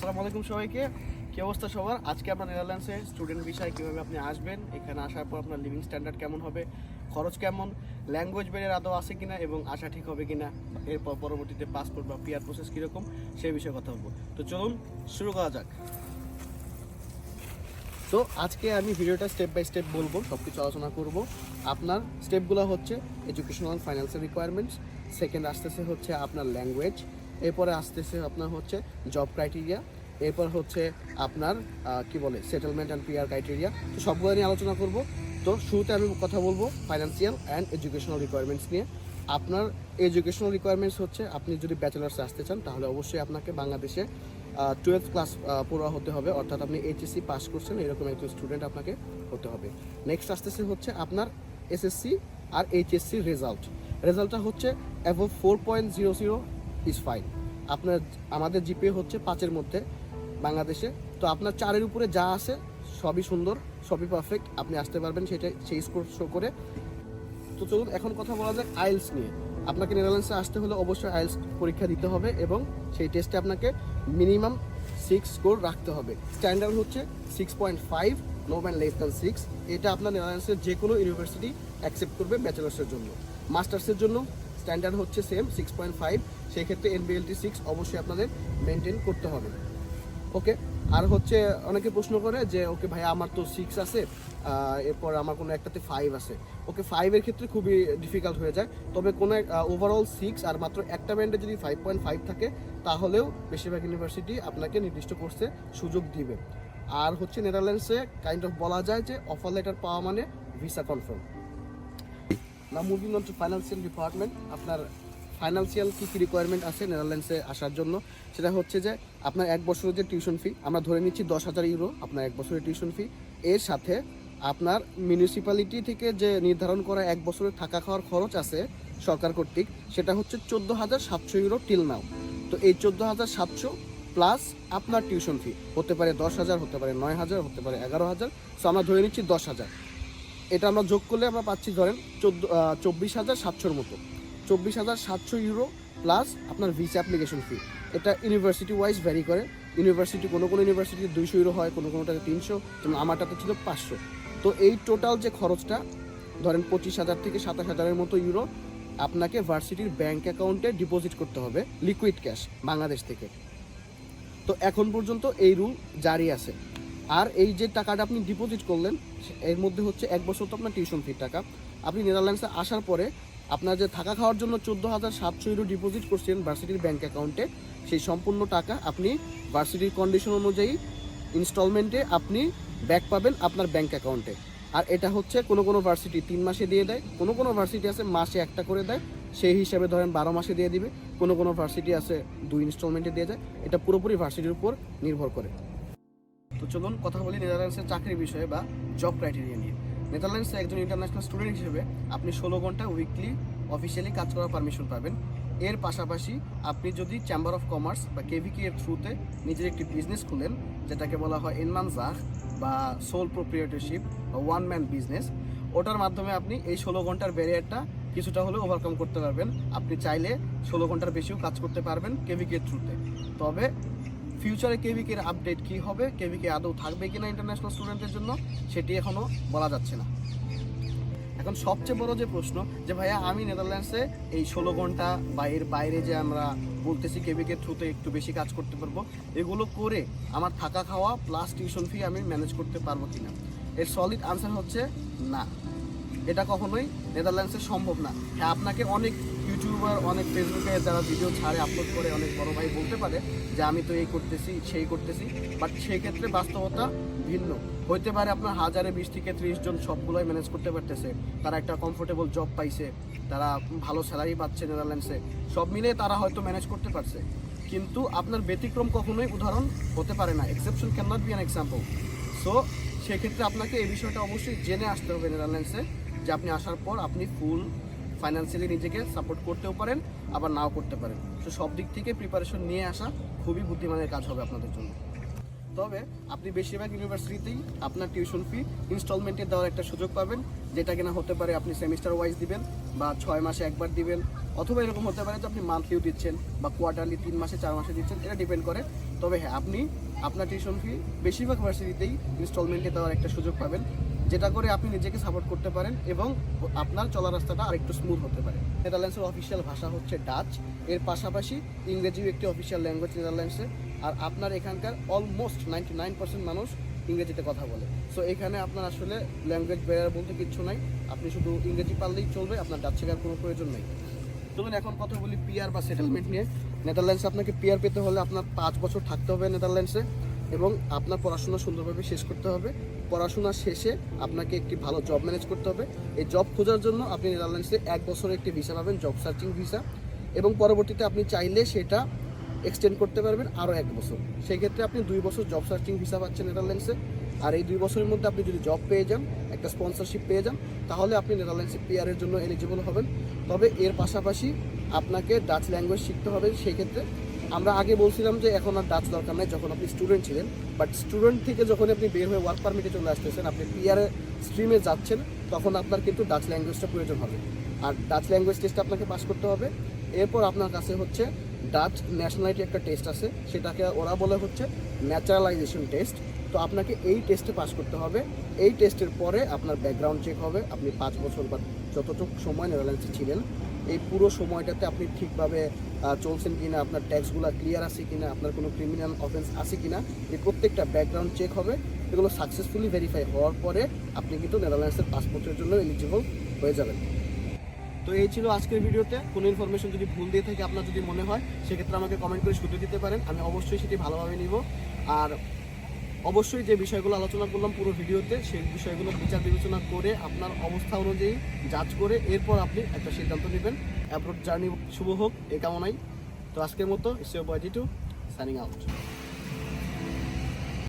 আসসালামু আলাইকুম সবাইকে। কি অবস্থা সবার? আজকে আমরা নেদারল্যান্ডসে স্টুডেন্ট ভিসায় কীভাবে আপনি আসবেন, এখানে আসার পর আপনার লিভিং স্ট্যান্ডার্ড কেমন হবে, খরচ কেমন, ল্যাঙ্গুয়েজ ব্যারিয়ার আদৌ আছে কিনা এবং আসা ঠিক হবে কিনা, এরপর পরবর্তীতে পাসপোর্ট বা পিআর প্রসেস কীরকম সেই বিষয়ে কথা বলবো। তো চলুন শুরু করা যাক। তো আজকে আমি ভিডিওটা স্টেপ বাই স্টেপ বলবো, সব কিছু আলোচনা করব। আপনার স্টেপগুলো হচ্ছে এডুকেশনাল ফাইন্যান্সিয়াল রিকোয়ারমেন্টস, সেকেন্ড আসতেছে হচ্ছে আপনার ল্যাঙ্গুয়েজ, এরপরে আসতেছে আপনার হচ্ছে জব ক্রাইটেরিয়া, এরপর হচ্ছে আপনার কি বলে সেটেলমেন্ট অ্যান্ড পিআর ক্রাইটেরিয়া। তো সবগুলো নিয়ে আলোচনা করব। তো শুরুতে আমি কথা বলবো ফাইন্যান্সিয়াল অ্যান্ড এডুকেশনাল রিকোয়ারমেন্টস নিয়ে। আপনার এডুকেশনাল রিকোয়ারমেন্টস হচ্ছে আপনি যদি ব্যাচেলার্সে আসতে চান তাহলে অবশ্যই আপনাকে বাংলাদেশে 12th ক্লাস পড়া হতে হবে, অর্থাৎ আপনি এইচএসসি পাস করছেন এরকম একজন স্টুডেন্ট আপনাকে হতে হবে। নেক্সট আসতেছে হচ্ছে আপনার এসএসসি আর এইচএসসি রেজাল্টটা হচ্ছে অ্যাবভ 4.00 ইজ ফাইন। আপনার আমাদের জিপিএ হচ্ছে 5-এর মধ্যে বাংলাদেশে। তো আপনার 4-এর উপরে যা আছে সবই সুন্দর, সবই পারফেক্ট, আপনি আসতে পারবেন সেই স্কোর শো করে। তো চলুন এখন কথা বলা যাক আইএলস নিয়ে। আপনাকে নেদারল্যান্ডসে আসতে হলে অবশ্যই আইএলস পরীক্ষা দিতে হবে এবং সেই টেস্টে আপনাকে মিনিমাম 6 স্কোর রাখতে হবে। স্ট্যান্ডার্ড হচ্ছে 6.5, নো ম্যান লেস দ্যান 6। এটা আপনার নেদারল্যান্ডসের যে কোনো ইউনিভার্সিটি অ্যাকসেপ্ট করবে ব্যাচেলার্সের জন্য। মাস্টার্সের জন্য স্ট্যান্ডার্ড হচ্ছে সেম 6.5, সেই ক্ষেত্রে এনবিএলটি 6 অবশ্যই আপনাদের মেনটেন করতে হবে। ওকে, আর হচ্ছে অনেকে প্রশ্ন করে যে ওকে ভাই আমার তো 6 আছে, এরপর আমার কোনো একটাতে 5 আছে। ওকে, 5-এর ক্ষেত্রে খুবই ডিফিকাল্ট হয়ে যায়, তবে কোনো ওভারঅল 6 আর মাত্র একটা ব্যান্ডে যদি 5.5 থাকে তাহলেও বেশিরভাগ ইউনিভার্সিটি আপনাকে নির্দিষ্ট কোর্সে সুযোগ দিবে। আর হচ্ছে নেদারল্যান্ডসে কাইন্ড অফ বলা যায় যে অফার লেটার পাওয়া মানে ভিসা কনফার্ম। না, moving on to financial department. আপনার ফাইন্যান্সিয়াল কী কী রিকোয়ারমেন্ট আছে নেদারল্যান্ডসে আসার জন্য, সেটা হচ্ছে যে আপনার 1 বছরের যে টিউশন ফি, আমরা ধরে নিচ্ছি 10,000 ইউরো আপনার 1 বছরের টিউশন ফি। এর সাথে আপনার মিউনিসিপ্যালিটি থেকে যে নির্ধারণ করা 1 বছরের থাকা খাওয়ার খরচ আছে সরকার কর্তৃক, সেটা হচ্ছে 14,700 ইউরো টিল নাও। তো এই 14,700 প্লাস আপনার টিউশন ফি হতে পারে 10,000, হতে পারে 9,000, হতে পারে 11,000। সো আমরা ধরে নিচ্ছি 10,000। এটা আমরা যোগ করলে আমরা পাচ্ছি ধরেন 24,700-র মতো। 24,700 ইউরো প্লাস আপনার ভিসা অ্যাপ্লিকেশন ফি। এটা ইউনিভার্সিটি ওয়াইজ ভ্যারি করে। ইউনিভার্সিটি কোনো ইউনিভার্সিটিতে 200 ইউরো হয়, কোনোটাতে 300, যেমন আমারটাতে ছিল 500। তো এই টোটাল যে খরচটা ধরেন 25,000 থেকে 27,000-এর মতো ইউরো আপনাকে ভার্সিটির ব্যাঙ্ক অ্যাকাউন্টে ডিপোজিট করতে হবে লিকুইড ক্যাশ বাংলাদেশ থেকে। তো এখন পর্যন্ত এই রুল জারি আছে। আর এই যে টাকাটা আপনি ডিপোজিট করলেন এর মধ্যে হচ্ছে 1 বছর তো আপনার টিউশন ফির টাকা। আপনি নেদারল্যান্ডসে আসার পরে আপনার যে থাকা খাওয়ার জন্য 14,700 ইউরো ডিপোজিট করছেন ভার্সিটির ব্যাঙ্ক অ্যাকাউন্টে, সেই সম্পূর্ণ টাকা আপনি ভার্সিটির কন্ডিশন অনুযায়ী ইনস্টলমেন্টে আপনি ব্যাক পাবেন আপনার ব্যাঙ্ক অ্যাকাউন্টে। আর এটা হচ্ছে কোনো ভার্সিটি 3 মাসে দিয়ে দেয়, কোনো ভার্সিটি আছে মাসে একটা করে দেয়, সেই হিসাবে ধরেন 12 মাসে দিয়ে দিবে। কোনো ভার্সিটি আছে 2 ইনস্টলমেন্টে দিয়ে যায়। এটা পুরোপুরি ভার্সিটির উপর নির্ভর করে। তো চলুন কথা বলি নেদারল্যান্ডসের চাকরির বিষয়ে বা জব ক্রাইটেরিয়া নিয়ে। নেদারল্যান্ডসে একজন ইন্টারন্যাশনাল স্টুডেন্ট হিসেবে আপনি 16 ঘন্টা উইকলি অফিসিয়ালি কাজ করার পারমিশন পাবেন। এর পাশাপাশি আপনি যদি চেম্বার অফ কমার্স বা কেভিকে এর থ্রুতে নিজের একটি বিজনেস খুলেন, যেটাকে বলা হয় ইনমানজাহ বা সোল প্রোপ্রিয়েটরশিপ বা ওয়ান ম্যান বিজনেস, ওটার মাধ্যমে আপনি এই 16 ঘন্টার ব্যারিয়ারটা কিছুটা হলেও ওভারকাম করতে পারবেন। আপনি চাইলে 16 ঘন্টার বেশিও কাজ করতে পারবেন কেভিকে এর থ্রুতে। তবে ফিউচারে কেভিকের আপডেট কী হবে, কেভিকে আদৌ থাকবে কিনা ইন্টারন্যাশনাল স্টুডেন্টের জন্য, সেটি এখনও বলা যাচ্ছে না। এখন সবচেয়ে বড় যে প্রশ্ন যে ভাইয়া আমি নেদারল্যান্ডসে এই 16 ঘন্টা বা এর বাইরে যে আমরা বলতেছি কেভিকের থ্রুতে একটু বেশি কাজ করতে পারবো, এগুলো করে আমার থাকা খাওয়া প্লাস টিউশন ফি আমি ম্যানেজ করতে পারবো কিনা, এর সলিড আনসার হচ্ছে না। এটা কখনোই নেদারল্যান্ডসে সম্ভব না। হ্যাঁ, আপনাকে অনেক ইউটিউবার, অনেক ফেসবুকে যারা ভিডিও ছাড়ে আপলোড করে অনেক বড় ভাই বলতে পারে যে আমি তো এই করতেছি সেই করতেছি, বাট সেই ক্ষেত্রে বাস্তবতা ভিন্ন হইতে পারে। আপনার 1020 থেকে 30 জন সবগুলোই ম্যানেজ করতে পারতেছে, তারা একটা কমফোর্টেবল জব পাইছে, তারা ভালো স্যালারি পাচ্ছে নেদারল্যান্ডসে, সব মিলে তারা হয়তো ম্যানেজ করতে পারছে। কিন্তু আপনার ব্যতিক্রম কখনোই উদাহরণ হতে পারে না, exception can not be an example. So সেক্ষেত্রে আপনাকে এই বিষয়টা অবশ্যই জেনে আসতে হবে নেদারল্যান্ডসে, যে আপনি আসার পর আপনি ফুল ফাইন্যান্সিয়ালি নিজেকে সাপোর্ট করতেও পারেন আবার নাও করতে পারেন। তো সব দিক থেকে প্রিপারেশন নিয়ে আসা খুবই বুদ্ধিমানের কাজ হবে আপনাদের জন্য। তবে আপনি বেশিরভাগ ইউনিভার্সিটিতেই আপনার টিউশন ফি ইনস্টলমেন্টে দেওয়ার একটা সুযোগ পাবেন, যেটা কিনা হতে পারে আপনি সেমিস্টার ওয়াইজ দিবেন বা 6 মাসে একবার দিবেন, অথবা এরকম হতে পারে যে আপনি মান্থলিও দিচ্ছেন বা কোয়ার্টারলি 3 মাসে 4 মাসে দিচ্ছেন, এটা ডিপেন্ড করে। তবে হ্যাঁ, আপনি আপনার টিউশন ফি বেশিরভাগ ভার্সিটিতেই ইনস্টলমেন্টে দেওয়ার একটা সুযোগ পাবেন, যেটা করে আপনি নিজেকে সাপোর্ট করতে পারেন এবং আপনার চলার রাস্তাটা আরেকটু স্মুথ হতে পারে। নেদারল্যান্ডসের অফিসিয়াল ভাষা হচ্ছে ডাচ, এর পাশাপাশি ইংরেজিও একটি অফিসিয়াল ল্যাঙ্গুয়েজ নেদারল্যান্ডসে। আর আপনার এখানকার অলমোস্ট 99% মানুষ ইংরেজিতে কথা বলে। সো এখানে আপনার আসলে ল্যাঙ্গুয়েজ ব্যারিয়ার বলতে কিচ্ছু নাই, আপনি শুধু ইংরেজি পারলেই চলবে, আপনার ডাচ শেখার কোনো প্রয়োজন নেই। চলুন এখন কথা বলি পিআর বা সেটেলমেন্ট নিয়ে। নেদারল্যান্ডসে আপনাকে পিআর পেতে হলে আপনার 5 বছর থাকতে হবে নেদারল্যান্ডসে এবং আপনার পড়াশোনা সুন্দরভাবে শেষ করতে হবে। পড়াশোনা শেষে আপনাকে একটি ভালো জব ম্যানেজ করতে হবে। এই জব খোঁজার জন্য আপনি নেদারল্যান্ডসে 1 বছরের একটি ভিসা পাবেন, জব সার্চিং ভিসা, এবং পরবর্তীতে আপনি চাইলে সেটা এক্সটেন্ড করতে পারবেন আরও 1 বছর। সেই ক্ষেত্রে আপনি 2 বছর জব সার্চিং ভিসা পাচ্ছেন নেদারল্যান্ডসে। আর এই 2 বছরের মধ্যে আপনি যদি জব পেয়ে যান, একটা স্পন্সরশিপ পেয়ে যান, তাহলে আপনি নেদারল্যান্ডসে পিআরের জন্য এলিজিবল হবেন। তবে এর পাশাপাশি আপনাকে ডাচ ল্যাঙ্গুয়েজ শিখতে হবে। সেই ক্ষেত্রে আমরা আগে বলছিলাম যে এখন আর ডাচ দরকার নেই যখন আপনি স্টুডেন্ট ছিলেন, বাট স্টুডেন্ট থেকে যখন আপনি বের হয়ে ওয়ার্ক পারমিটে চলে আসতেছেন, আপনি পিআর স্ট্রিমে যাচ্ছেন, তখন আপনার কিন্তু ডাচ ল্যাঙ্গুয়েজটা প্রয়োজন হবে। আর ডাচ ল্যাঙ্গুয়েজ টেস্ট আপনাকে পাস করতে হবে। এরপর আপনার কাছে হচ্ছে ডাচ ন্যাশনালিটি একটা টেস্ট আছে, সেটাকে ওরা বলে হচ্ছে ন্যাচারালাইজেশন টেস্ট। তো আপনাকে এই টেস্টে পাস করতে হবে। এই টেস্টের পরে আপনার ব্যাকগ্রাউন্ড চেক হবে। আপনি 5 বছর বা যতটুকু সময় নেদারল্যান্ডসে ছিলেন, এই পুরো সময়টাতে আপনি ঠিকভাবে চলছেন কিনা, আপনার ট্যাক্সগুলো ক্লিয়ার আছে কিনা, আপনার কোনো ক্রিমিনাল অফেন্স আছে কিনা, এই প্রত্যেকটা ব্যাকগ্রাউন্ড চেক হবে। এগুলো সাকসেসফুলি ভেরিফাই হওয়ার পরে আপনি কিন্তু নেদারল্যান্ডসের পাসপোর্টের জন্য এলিজিবল হয়ে যাবেন। তো এই ছিল আজকের ভিডিওতে। কোনো ইনফরমেশন যদি ভুল দিয়ে থাকে, আপনার যদি মনে হয়, সেক্ষেত্রে আমাকে কমেন্ট করে শুধরে দিতে পারেন, আমি অবশ্যই সেটি ভালোভাবে নিব। আর অবশ্যই যে বিষয়গুলো আলোচনা করলাম পুরো ভিডিওতে, সেই বিষয়গুলো বিচার বিবেচনা করে আপনার অবস্থা অনুযায়ী জাজ করে এরপর আপনি একটা সিদ্ধান্ত নেবেন। অ্যাব্রড জার্নি শুভ হোক এই কামনাই। তো আজকের মতো it's your boy Titu, signing out.